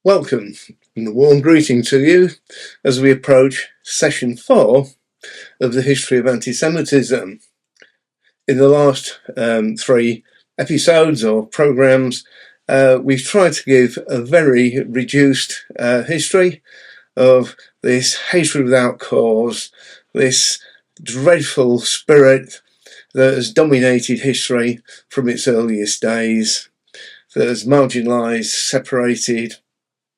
Welcome and a warm greeting to you as we approach session 4 of the history of anti-Semitism. In the last 3 episodes or programs, we've tried to give a very reduced history of this hatred without cause, this dreadful spirit that has dominated history from its earliest days, that has marginalised, separated,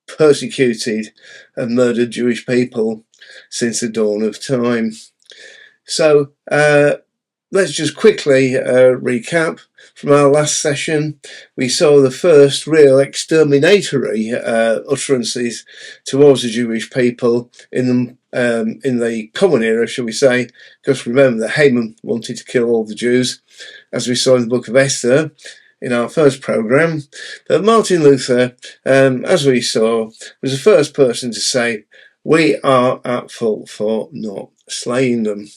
persecuted and murdered Jewish people since the dawn of time. So let's just quickly recap. From our last session, we saw the first real exterminatory utterances towards the Jewish people in the Common Era, shall we say, because remember that Haman wanted to kill all the Jews, as we saw in the book of Esther in our first program. But Martin Luther, as we saw, was the first person to say, we are at fault for not slaying them.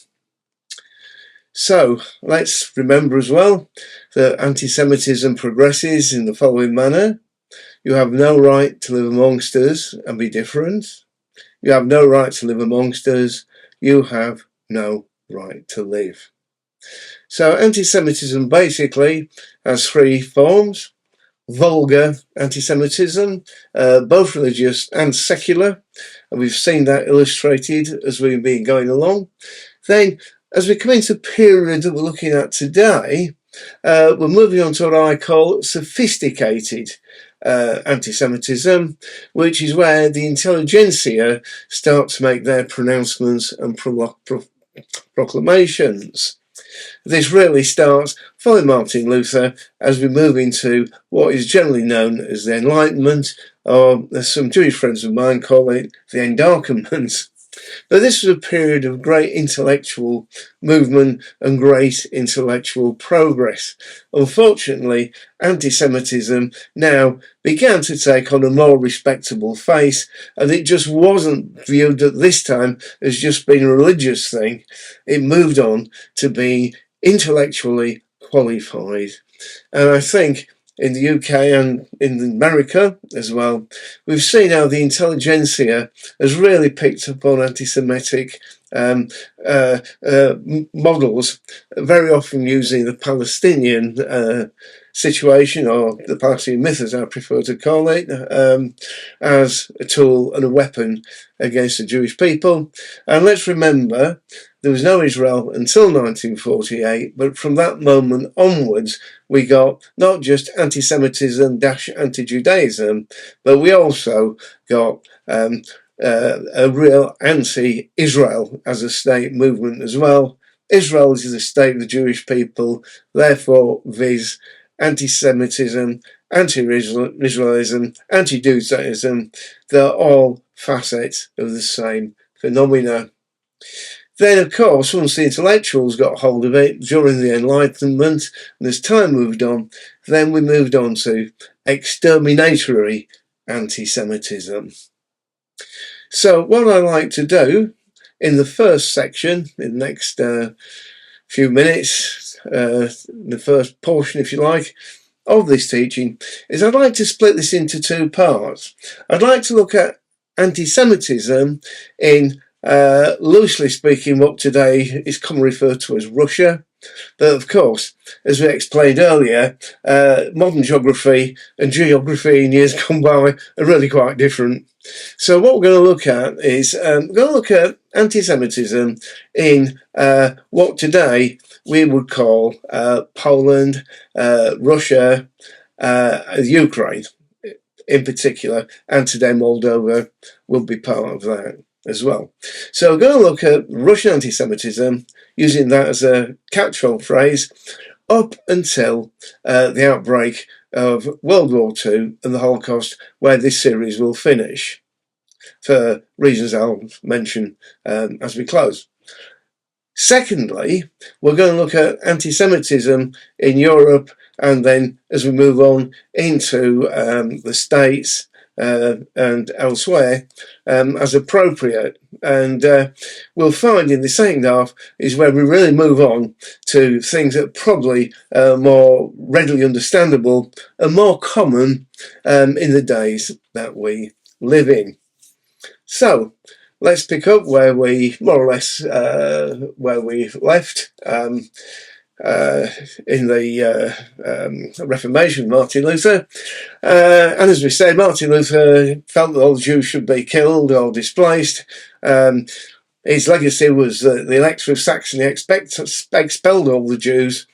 So let's remember as well that anti-Semitism progresses in the following manner. You have no right to live amongst us and be different. You have no right to live amongst us. You have no right to live. So anti-Semitism basically has 3 forms. Vulgar anti-Semitism, both religious and secular, and we've seen that illustrated as we've been going along. Then, as we come into the period that we're looking at today, we're moving on to what I call sophisticated anti-Semitism, which is where the intelligentsia start to make their pronouncements and proclamations. This really starts following Martin Luther as we move into what is generally known as the Enlightenment, or as some Jewish friends of mine call it, the Endarkenment. But this was a period of great intellectual movement and great intellectual progress. Unfortunately, anti-Semitism now began to take on a more respectable face, and it just wasn't viewed at this time as just being a religious thing. It moved on to be intellectually qualified. And I think in the UK and in America as well, we've seen how the intelligentsia has really picked up on anti-Semitic models, very often using the Palestinian situation, or the Palestinian myth as I prefer to call it, as a tool and a weapon against the Jewish people. And let's remember, there was no Israel until 1948, but from that moment onwards, we got not just anti-Semitism - anti-Judaism, but we also got a real anti-Israel as a state movement as well. Israel is the state of the Jewish people, therefore viz. Anti-Semitism, anti-Israelism, anti-Judaism, they're all facets of the same phenomena. Then, of course, once the intellectuals got hold of it during the Enlightenment, and as time moved on, then we moved on to exterminatory anti-Semitism. So what I like to do in the first section, in the next few minutes, the first portion, if you like, of this teaching, is I'd like to split this into 2 parts. I'd like to look at anti-Semitism in loosely speaking, what today is commonly referred to as Russia. But of course, as we explained earlier, modern geography and geography in years gone by are really quite different. So what we're going to look at is we're going to look at anti-Semitism in what today we would call Poland, Russia, Ukraine in particular, and today Moldova will be part of that as well. So we're going to look at Russian anti-Semitism, using that as a catch-all phrase, up until the outbreak of World War II and the Holocaust, where this series will finish, for reasons I'll mention as we close. Secondly, we're going to look at anti-Semitism in Europe, and then as we move on into the States and elsewhere as appropriate. And we'll find in the second half is where we really move on to things that are probably more readily understandable and more common in the days that we live in. So let's pick up where we more or less where we left in the Reformation, Martin Luther. And as we said, Martin Luther felt that all Jews should be killed or displaced. His legacy was that the Elector of Saxony expelled all the Jews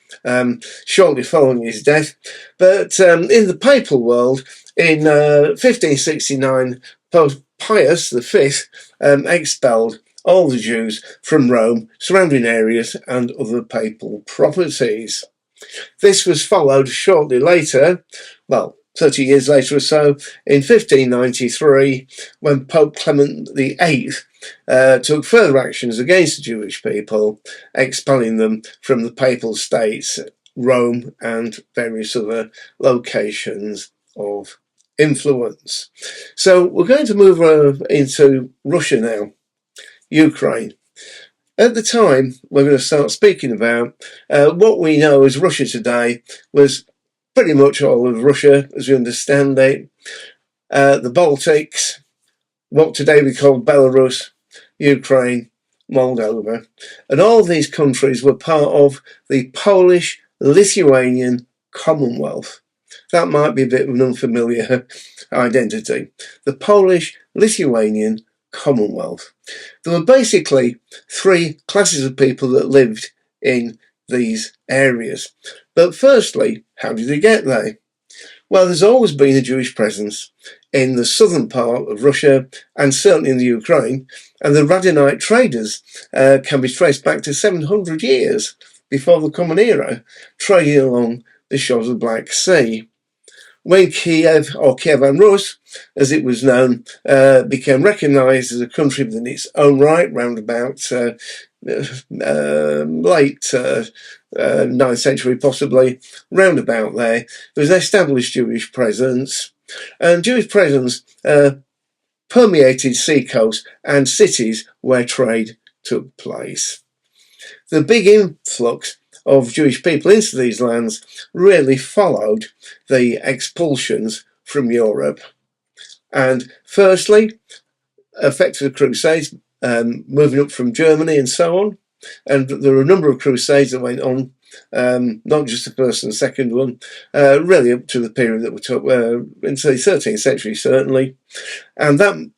shortly following his death. But in the papal world, in 1569, Pope Pius V expelled all the Jews from Rome, surrounding areas, and other papal properties. This was followed shortly later, well, 30 years later or so, in 1593, when Pope Clement VIII took further actions against the Jewish people, expelling them from the papal states, Rome, and various other locations of influence. So we're going to move into Russia now, Ukraine. At the time, we're going to start speaking about what we know as Russia today was pretty much all of Russia as we understand it, the Baltics, what today we call Belarus, Ukraine, Moldova, and all these countries were part of the Polish-Lithuanian Commonwealth. That might be a bit of an unfamiliar identity. The Polish-Lithuanian Commonwealth. There were basically three classes of people that lived in these areas. But firstly, how did they get there? Well, there's always been a Jewish presence in the southern part of Russia and certainly in the Ukraine, and the Radhanite traders can be traced back to 700 years before the Common Era, trading along the shores of the Black Sea. When Kiev, or Kievan Rus, as it was known, became recognised as a country within its own right, round about late 9th century, possibly, round about there was an established Jewish presence. And Jewish presence permeated seacoasts and cities where trade took place. The big influx of Jewish people into these lands really followed the expulsions from Europe. And firstly, affected the Crusades, moving up from Germany and so on. And there were a number of crusades that went on, not just the first and second one, really up to the period that we took into the 13th century, certainly. And that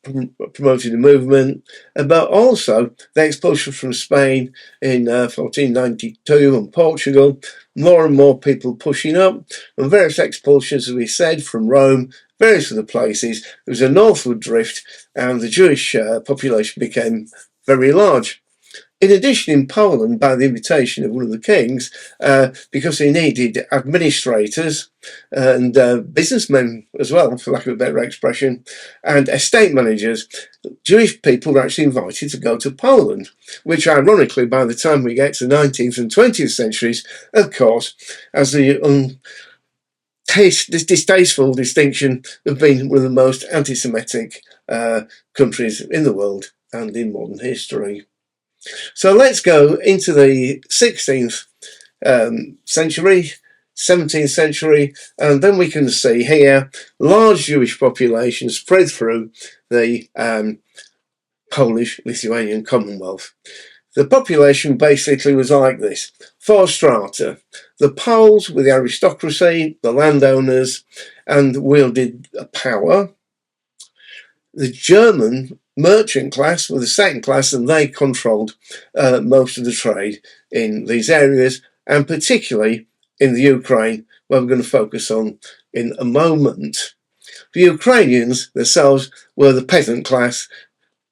promoted a movement, but also the expulsion from Spain in 1492 and Portugal, more and more people pushing up, and various expulsions, as we said, from Rome, various other places. There was a northward drift, and the Jewish population became very large. In addition, in Poland, by the invitation of one of the kings, because he needed administrators and businessmen as well, for lack of a better expression, and estate managers, Jewish people were actually invited to go to Poland, which ironically, by the time we get to the 19th and 20th centuries, of course, as the distasteful distinction of being one of the most anti-Semitic countries in the world and in modern history. So let's go into the 16th century, 17th century, and then we can see here large Jewish populations spread through the Polish-Lithuanian Commonwealth. The population basically was like this: four strata. The Poles with the aristocracy, the landowners, and wielded power. The German merchant class were the second class, and they controlled most of the trade in these areas, and particularly in the Ukraine, where we're going to focus on in a moment. The Ukrainians themselves were the peasant class,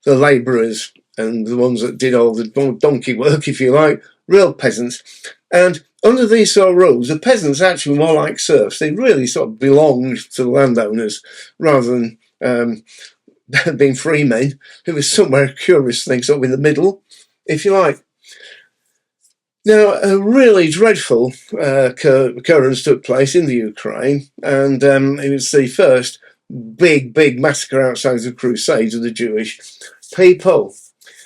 the labourers, and the ones that did all the donkey work, if you like, real peasants. And under these sort of rules, the peasants actually were more like serfs. They really sort of belonged to the landowners rather than being free men, who was somewhere curious thing, sort of in the middle, if you like. Now, a really dreadful occurrence took place in the Ukraine, and it was the first big massacre outside the Crusades of the Jewish people.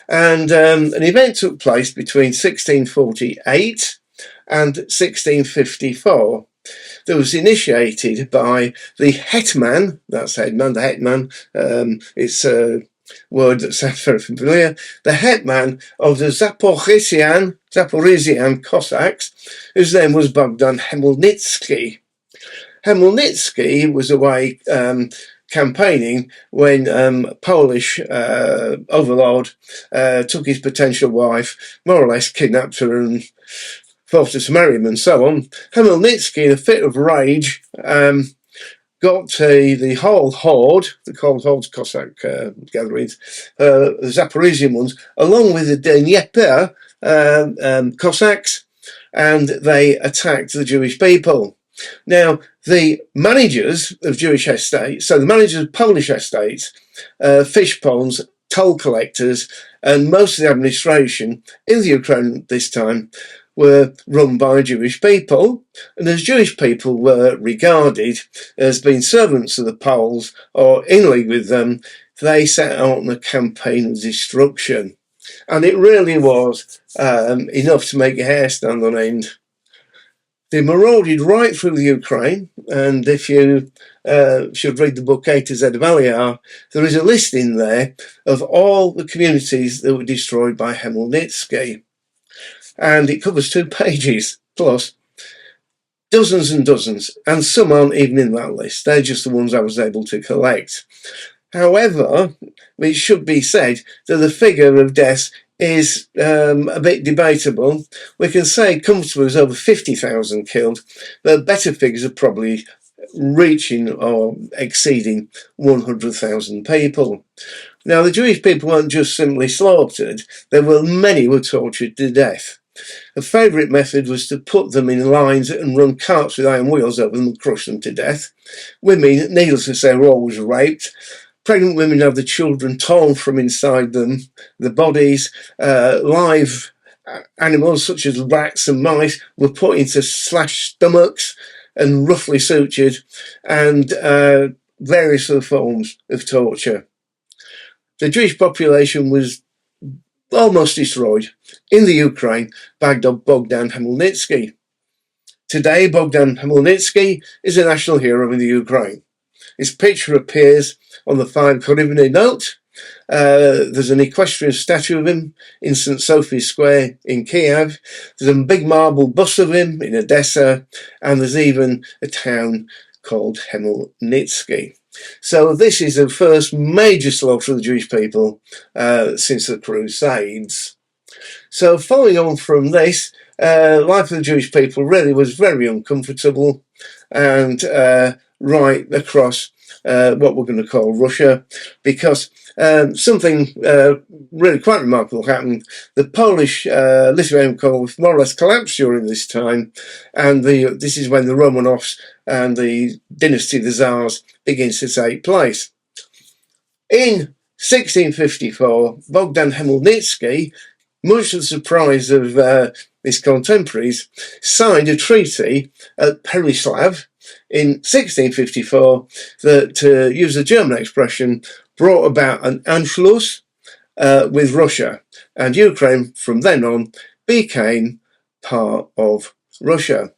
And an event took place between 1648 and 1654. that was initiated by the hetman, that's headman, the hetman, it's a word that sounds very familiar, the hetman of the Zaporizhian Cossacks, whose name was Bogdan Khmelnytsky. Khmelnytsky was away campaigning when Polish overlord took his potential wife, more or less kidnapped her and forced her to marry him and so on. Khmelnytsky, in a fit of rage, got the whole horde, the called hordes, Cossack gatherings, the Zaporizhian ones, along with the Dnieper Cossacks, and they attacked the Jewish people. Now, the managers of Jewish estates, so the managers of Polish estates, fish ponds, toll collectors, and most of the administration in the Ukraine at this time were run by Jewish people, and as Jewish people were regarded as being servants of the Poles or in league with them, they set out on a campaign of destruction. And it really was enough to make your hair stand on end. They marauded right through the Ukraine, and if you should read the book A to Z of Aliyah, there is a list in there of all the communities that were destroyed by Khmelnytsky. And it covers 2 pages, plus dozens and dozens, and some aren't even in that list. They're just the ones I was able to collect. However, it should be said that the figure of deaths is a bit debatable. We can say comfortably there's over 50,000 killed, but better figures are probably reaching or exceeding 100,000 people. Now, the Jewish people weren't just simply slaughtered. Many were tortured to death. A favourite method was to put them in lines and run carts with iron wheels over them and crush them to death. Women, needless to say, were always raped. Pregnant women had the children torn from inside them, the bodies. Live animals such as rats and mice were put into slashed stomachs and roughly sutured, and various other forms of torture. The Jewish population was almost destroyed in the Ukraine by Bogdan Khmelnytsky. Today, Bogdan Khmelnytsky is a national hero in the Ukraine. His picture appears on the 5 hryvnia note. There's an equestrian statue of him in St. Sophie's Square in Kiev. There's a big marble bust of him in Odessa, and there's even a town called Khmelnytsky. So this is the first major slaughter of the Jewish people since the Crusades. So following on from this, life of the Jewish people really was very uncomfortable, and right across what we're going to call Russia, because something really quite remarkable happened. The Polish-Lithuanian Empire more or less collapsed during this time, and this is when the Romanovs and the dynasty of the Tsars begins to take place. In 1654, Bogdan Khmelnytsky, much to the surprise of his contemporaries, signed a treaty at Pereslav in 1654 that, to use a German expression, brought about an Anschluss with Russia, and Ukraine from then on became part of Russia.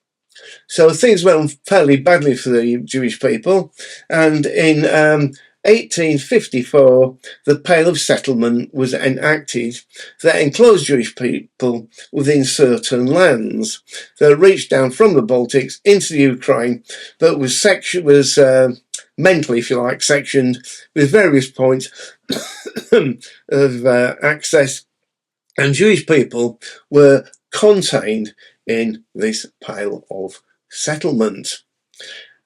So things went fairly badly for the Jewish people, and in 1854 the Pale of Settlement was enacted that enclosed Jewish people within certain lands that reached down from the Baltics into the Ukraine, but was mentally, if you like, sectioned with various points of access, and Jewish people were contained in this Pale of Settlement.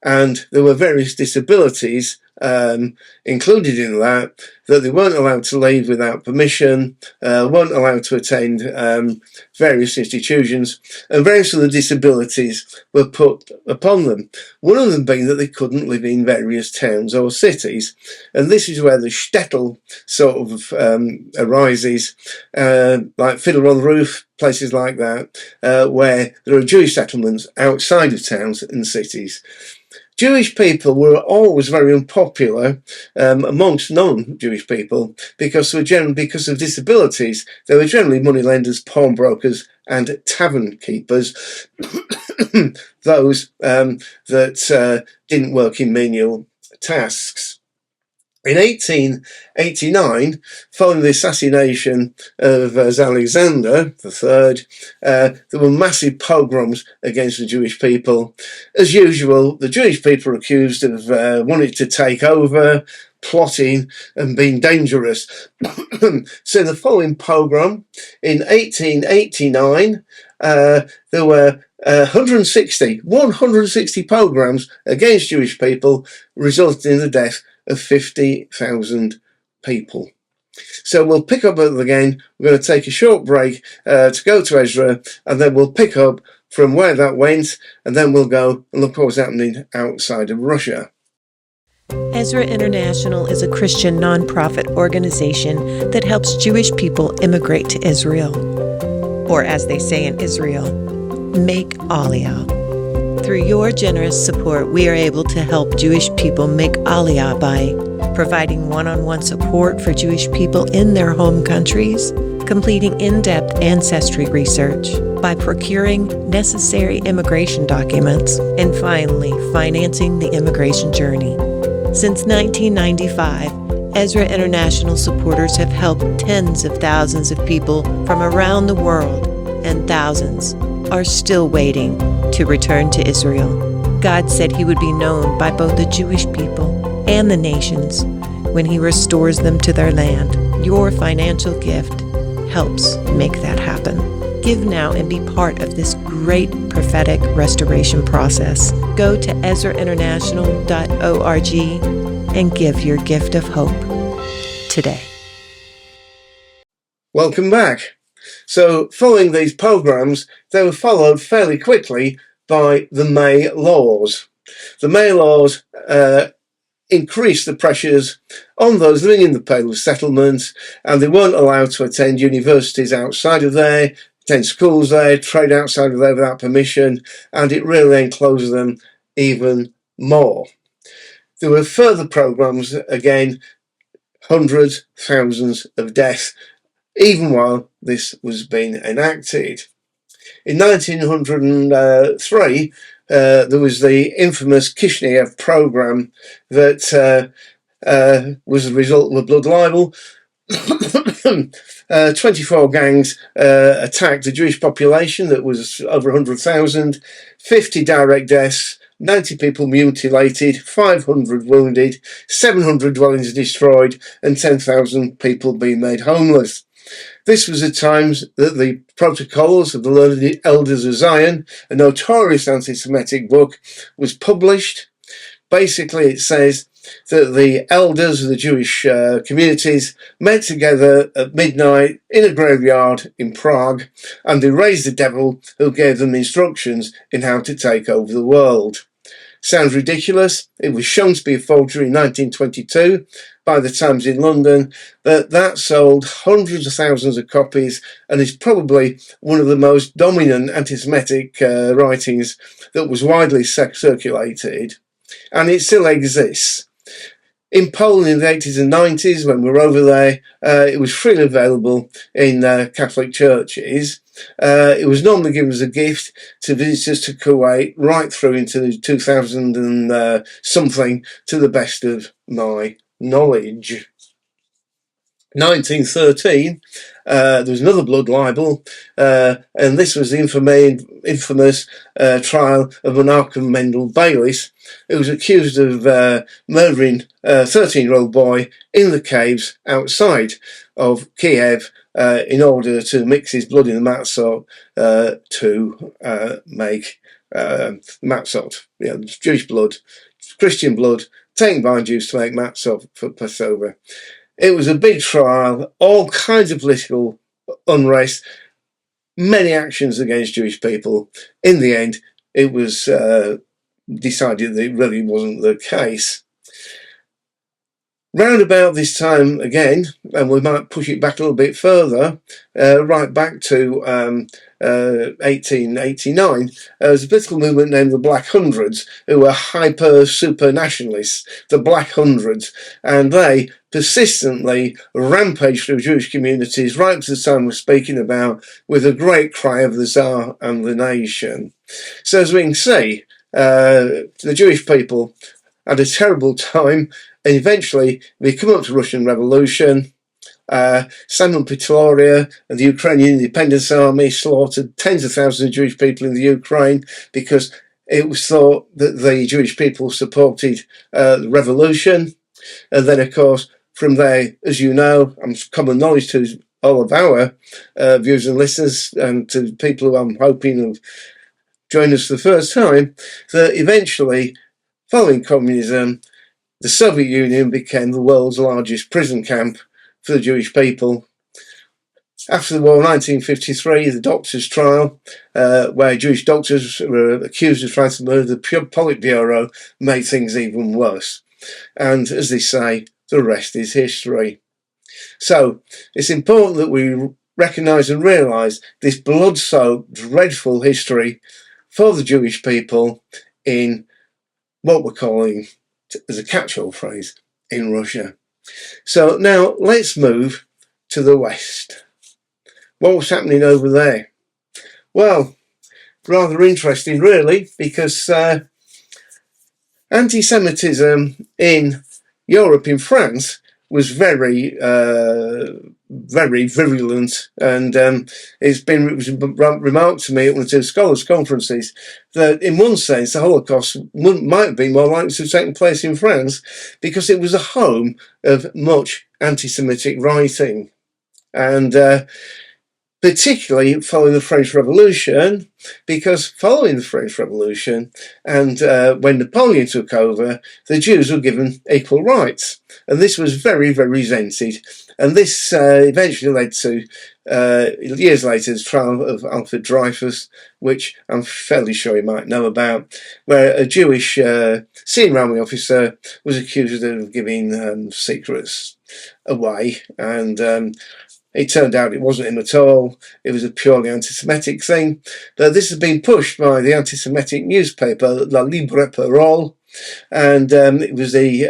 And there were various disabilities included in that they weren't allowed to leave without permission, weren't allowed to attend various institutions, and various other disabilities were put upon them. One of them being that they couldn't live in various towns or cities, and this is where the shtetl sort of arises, like Fiddler on the Roof, places like that, where there are Jewish settlements outside of towns and cities. Jewish people were always very unpopular amongst non-Jewish people because of disabilities. They were generally moneylenders, pawnbrokers, and tavern keepers, those that didn't work in menial tasks. In 1889, following the assassination of Alexander III, there were massive pogroms against the Jewish people. As usual, the Jewish people were accused of wanting to take over, plotting, and being dangerous. So the following pogrom, in 1889, there were 160 pogroms against Jewish people, resulting in the death of 50,000 people. So we'll pick up again. We're going to take a short break to go to Ezra, and then we'll pick up from where that went, and then we'll go and look what was happening outside of Russia. Ezra International is a Christian nonprofit organization that helps Jewish people immigrate to Israel, or as they say in Israel, make Aliyah. Through your generous support, we are able to help Jewish people make Aliyah by providing one-on-one support for Jewish people in their home countries, completing in-depth ancestry research, by procuring necessary immigration documents, and finally, financing the immigration journey. Since 1995, Ezra International supporters have helped tens of thousands of people from around the world, and thousands are still waiting to return to Israel. God said he would be known by both the Jewish people and the nations when he restores them to their land. Your financial gift helps make that happen. Give now and be part of this great prophetic restoration process. Go to ezrainternational.org and give your gift of hope today. Welcome back. So following these pogroms, they were followed fairly quickly by the May Laws. The May Laws increased the pressures on those living in the Pale of Settlements, and they weren't allowed to attend universities outside of there, attend schools there, trade outside of there without permission, and it really enclosed them even more. There were further programs, again, hundreds, thousands of deaths, even while this was being enacted. In 1903, there was the infamous Kishinev program that was the result of a blood libel. 24 gangs attacked the Jewish population that was over 100,000, 50 direct deaths, 90 people mutilated, 500 wounded, 700 dwellings destroyed, and 10,000 people being made homeless. This was at times that the Protocols of the Learned Elders of Zion, a notorious anti-Semitic book, was published. Basically, it says that the elders of the Jewish communities met together at midnight in a graveyard in Prague, and they raised the devil who gave them instructions in how to take over the world. Sounds ridiculous. It was shown to be a forgery in 1922 by the Times in London, but that sold hundreds of thousands of copies and is probably one of the most dominant anti-Semitic writings that was widely circulated, and it still exists. In Poland in the 80s and 90s, when we were over there, it was freely available in Catholic churches. It was normally given as a gift to visitors to Kuwait right through into 2000 and something, to the best of my knowledge. 1913, there was another blood libel, and this was the infamous trial of Menachem Mendel Baylis, who was accused of murdering a 13-year-old boy in the caves outside of Kiev in order to mix his blood in the matzot to make matzot. Yeah, Jewish blood, Christian blood, taken by Jews to make matzot for Passover. It was a big trial, all kinds of political unrest, many actions against Jewish people. In the end, it was... decided that it really wasn't the case. 1914, there was another blood libel, and this was the infamous trial of Menachem Mendel Baylis, who was accused of murdering a 13-year-old boy in the caves outside of Kiev in order to mix his blood in the matzot to make matzot. Yeah, Jewish blood, Christian blood, taken by Jews to make matzot for Passover. It was a big trial, all kinds of political unrest, many actions against Jewish people. In the end, it was decided that it really wasn't the case. Round about this time again, and we might push it back a little bit further, right back to 1889, there was a political movement named the Black Hundreds, who were super nationalists, the Black Hundreds, and they persistently rampaged through Jewish communities right up to the time we're speaking about, with a great cry of the Tsar and the nation. So as we can see, the Jewish people had a terrible time, and eventually we come up to Russian Revolution. Simon Pretoria and the Ukrainian Independence Army slaughtered tens of thousands of Jewish people in the Ukraine because it was thought that the Jewish people supported the revolution. And then, of course, from there, as you know, common knowledge to all of our viewers and listeners, and to people who I'm hoping have joined us for the first time, that eventually, following communism, the Soviet Union became the world's largest prison camp for the Jewish people. After the war, 1953, the doctors' trial, where Jewish doctors were accused of trying to murder the Politburo, made things even worse. And as they say, the rest is history. So it's important that we recognise and realise this blood-soaked, dreadful history for the Jewish people in what we're calling, as a catch-all phrase, in Russia. So now let's move to the West. What was happening over there? Well, rather interesting really, because anti-Semitism in Europe, in France, was very virulent, and it was remarked to me at one or two scholars' conferences that, in one sense, the Holocaust might have been more likely to have taken place in France because it was a home of much anti-Semitic writing, and particularly following the French Revolution, because following the French Revolution and when Napoleon took over, the Jews were given equal rights. And this was very, very resented. And this eventually led to, years later, the trial of Alfred Dreyfus, which I'm fairly sure you might know about, where a Jewish senior army officer was accused of giving secrets away, and it turned out it wasn't him at all. It was a purely anti-Semitic thing. But this has been pushed by the anti-Semitic newspaper La Libre Parole, and it was the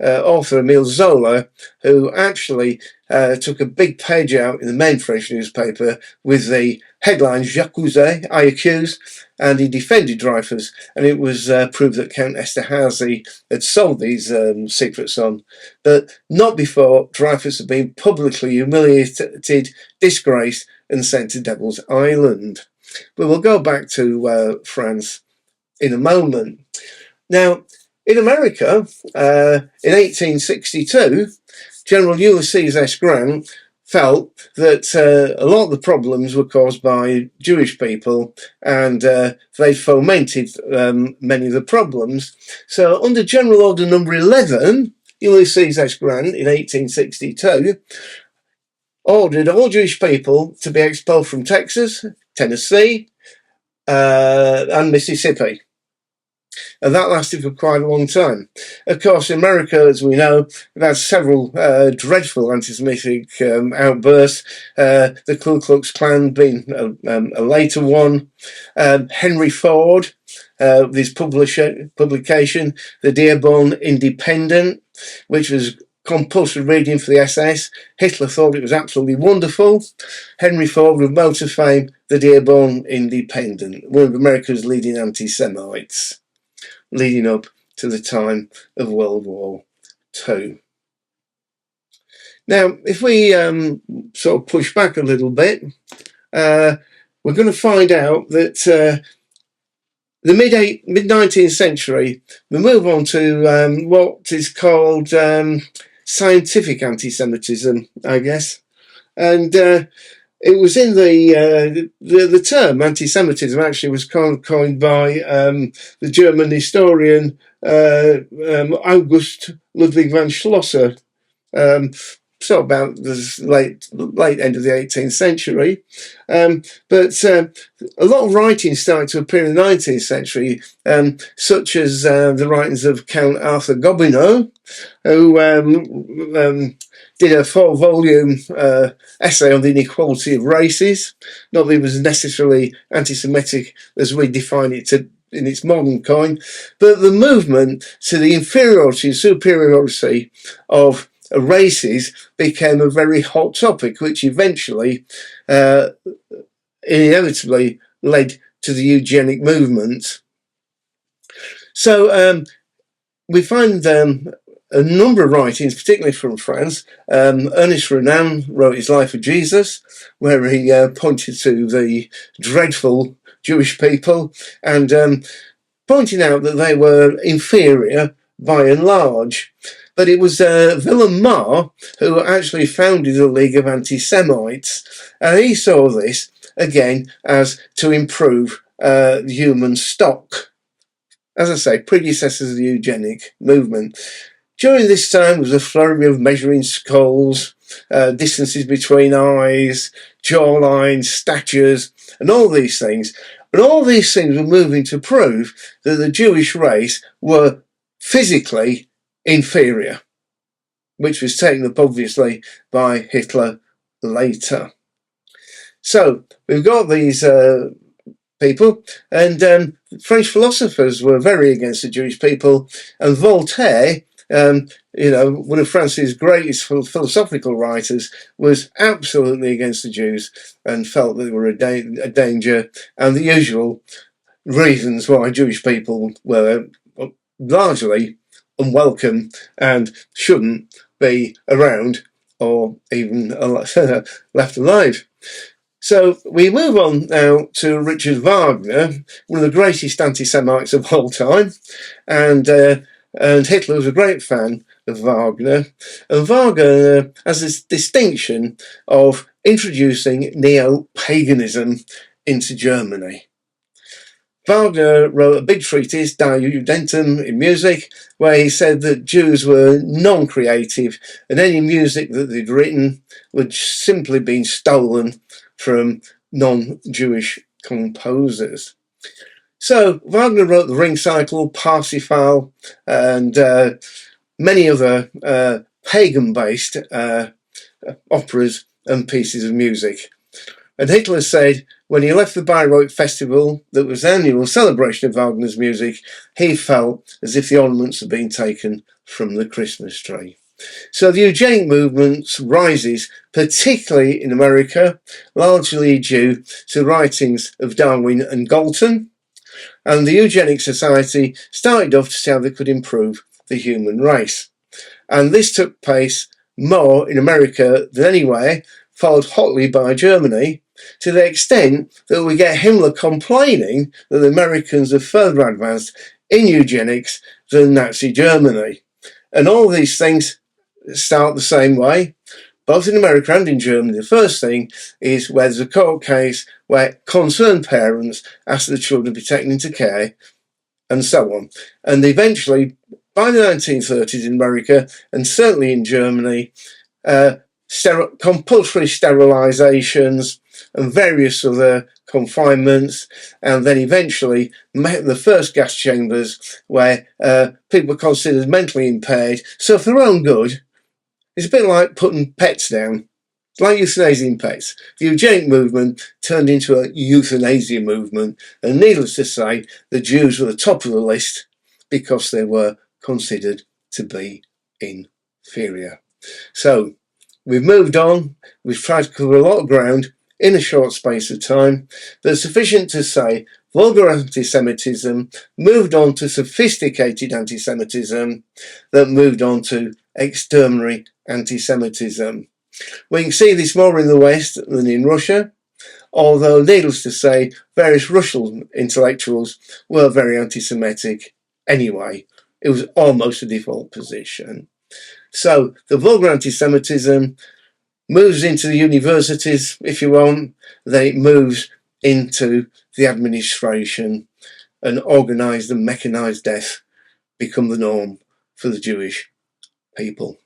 author Emile Zola who actually took a big page out in the main French newspaper with the headline "J'accuse," I accuse, and he defended Dreyfus, and it was proved that Count Esterhazy had sold these secrets on, but not before Dreyfus had been publicly humiliated, disgraced, and sent to Devil's Island. But we'll go back to France in a moment. Now, in America, in 1862, General Ulysses S. Grant felt that a lot of the problems were caused by Jewish people, and they fomented many of the problems. So under General Order Number 11, Ulysses S. Grant in 1862 ordered all Jewish people to be expelled from Texas, Tennessee, and Mississippi. And that lasted for quite a long time. Of course, in America, as we know, we've had several dreadful anti-Semitic outbursts, the Ku Klux Klan being a later one. Henry Ford, with his publication, The Dearborn Independent, which was compulsory reading for the SS. Hitler thought it was absolutely wonderful. Henry Ford, with motor fame, The Dearborn Independent, one of America's leading anti-Semites, leading up to the time of World War II. Now, if we sort of push back a little bit, we're going to find out that the mid-19th century, we move on to what is called scientific anti-Semitism, I guess. And it was in the term anti-Semitism actually was coined by the German historian August Ludwig von Schlosser so about the late end of the 18th century. But a lot of writings started to appear in the 19th century, such as the writings of Count Arthur Gobineau, who did a 4-volume essay on the inequality of races. Not that it was necessarily anti-Semitic as we define it in its modern coin, but the movement to the inferiority and superiority of races became a very hot topic, which eventually inevitably led to the eugenic movement. So we find a number of writings, particularly from France. Ernest Renan wrote his Life of Jesus, where he pointed to the dreadful Jewish people and pointing out that they were inferior by and large. But it was Willem Marr who actually founded the League of Anti-Semites, and he saw this again as to improve the human stock. As I say, predecessors of the eugenic movement. During this time, there was a flurry of measuring skulls, distances between eyes, jawlines, statures, and all these things. And all these things were moving to prove that the Jewish race were physically inferior, which was taken up obviously by Hitler later. So we've got these people, and French philosophers were very against the Jewish people, and Voltaire, one of France's greatest philosophical writers, was absolutely against the Jews and felt that they were a danger, and the usual reasons why Jewish people were largely unwelcome and shouldn't be around or even left alive. So we move on now to Richard Wagner, one of the greatest anti-Semites of all time, and Hitler was a great fan of Wagner. And Wagner has this distinction of introducing neo-paganism into Germany. Wagner wrote a big treatise, De Judentum, in music, where he said that Jews were non-creative and any music that they'd written would simply been stolen from non-Jewish composers. So Wagner wrote the Ring Cycle, Parsifal, and many other pagan-based operas and pieces of music. And Hitler said when he left the Bayreuth Festival, that was the annual celebration of Wagner's music, he felt as if the ornaments had been taken from the Christmas tree. So the eugenic movement rises, particularly in America, largely due to the writings of Darwin and Galton. And the Eugenic Society started off to see how they could improve the human race. And this took place more in America than anywhere, followed hotly by Germany, to the extent that we get Himmler complaining that the Americans are further advanced in eugenics than Nazi Germany. And all these things start the same way, both in America and in Germany. The first thing is where there's a court case where concerned parents ask the children to be taken into care, and so on. And eventually, by the 1930s in America, and certainly in Germany, compulsory sterilizations and various other confinements, and then eventually the first gas chambers where people were considered mentally impaired. So for their own good, it's a bit like putting pets down. It's like euthanizing pets. The eugenic movement turned into a euthanasia movement, and needless to say, the Jews were the top of the list because they were considered to be inferior. So we've moved on. We've tried to cover a lot of ground in a short space of time, but sufficient to say vulgar anti-Semitism moved on to sophisticated anti-Semitism that moved on to exterminatory anti-Semitism. We can see this more in the West than in Russia, although needless to say, various Russian intellectuals were very anti-Semitic anyway. It was almost a default position. So the vulgar anti-Semitism moves into the universities, if you want, then it moves into the administration, and organised and mechanised death become the norm for the Jewish people.